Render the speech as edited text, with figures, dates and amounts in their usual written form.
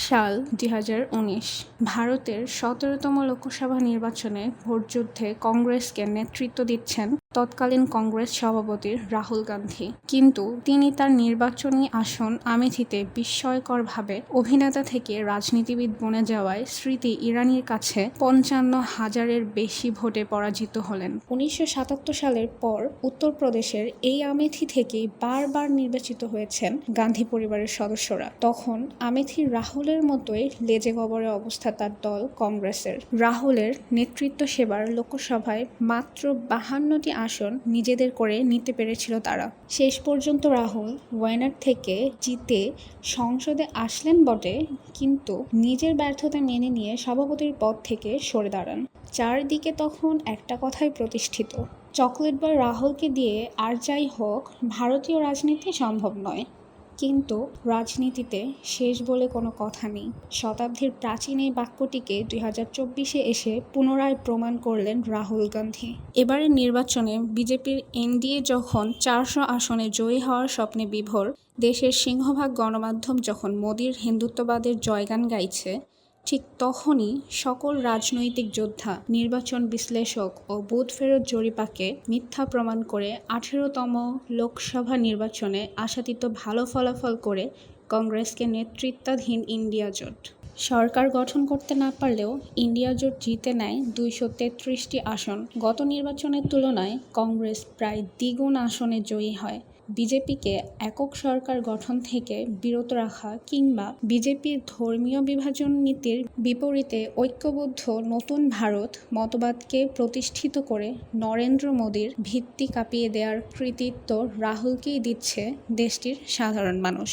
সাল 2019 ভারতের 17তম লোকসভা নির্বাচনে ভোটযুদ্ধে কংগ্রেসকে নেতৃত্ব দিচ্ছেন তৎকালীন কংগ্রেস সভাপতি রাহুল গান্ধী। কিন্তু তিনি তার নির্বাচনী আসন আমেথিতে বিস্ময়করভাবে অভিনেতা থেকে রাজনীতিবিদ বনে যাওয়ায় স্মৃতি ইরানির কাছে 55,000-এর বেশি ভোটে পরাজিত হলেন। 1977 সালের পর উত্তরপ্রদেশের এই আমেথি থেকেই বারবার নির্বাচিত হয়েছেন গান্ধী পরিবারের সদস্যরা। তখন আমেথির রাহুলের মতোই লেজে গবরে অবস্থা তার দল কংগ্রেসের। রাহুলের নেতৃত্ব সেবার লোকসভায় মাত্র 52টি আসন নিজেদের করে নিতে পেরেছিল তারা। শেষ পর্যন্ত রাহুল ওয়ায়নাড থেকে জিতে সংসদে আসলেন বটে, কিন্তু নিজের ব্যর্থতা মেনে নিয়ে সভাপতির পদ থেকে সরে দাঁড়ান। চারদিকে তখন একটা কথাই প্রতিষ্ঠিত, চকলেট বয় রাহুলকে দিয়ে আর যাই হোক ভারতীয় রাজনীতি সম্ভব নয়। কিন্তু রাজনীতিতে শেষ বলে কোনো কথা নেই। শতাব্দীর প্রাচীন এই বাক্যটিকে 2024-এ এসে পুনরায় প্রমাণ করলেন রাহুল গান্ধী। এবারের নির্বাচনে বিজেপির এনডিএ যখন 400 আসনে জয়ী হওয়ার স্বপ্নে বিভোর, দেশের সিংহভাগ গণমাধ্যম যখন মোদির হিন্দুত্ববাদের জয়গান গাইছে, ঠিক তখনই সকল রাজনৈতিক যোদ্ধা, নির্বাচন বিশ্লেষক ও বুথ ফেরত জরিপাকে মিথ্যা প্রমাণ করে 18তম লোকসভা নির্বাচনে আশাতীত ভালো ফলাফল করে কংগ্রেসকে নেতৃত্বাধীন ইন্ডিয়া জোট সরকার গঠন করতে না পারলেও ইন্ডিয়া জোট জিতে নেয় 233টি আসন। গত নির্বাচনের তুলনায় কংগ্রেস প্রায় দ্বিগুণ আসনে জয়ী হয়। বিজেপিকে একক সরকার গঠন থেকে বিরত রাখা কিংবা বিজেপির ধর্মীয় বিভাজন নীতির বিপরীতে ঐক্যবদ্ধ নতুন ভারত মতবাদকে প্রতিষ্ঠিত করে নরেন্দ্র মোদীর ভিত্তি কাঁপিয়ে দেওয়ার কৃতিত্ব রাহুলকেই দিচ্ছে দেশটির সাধারণ মানুষ।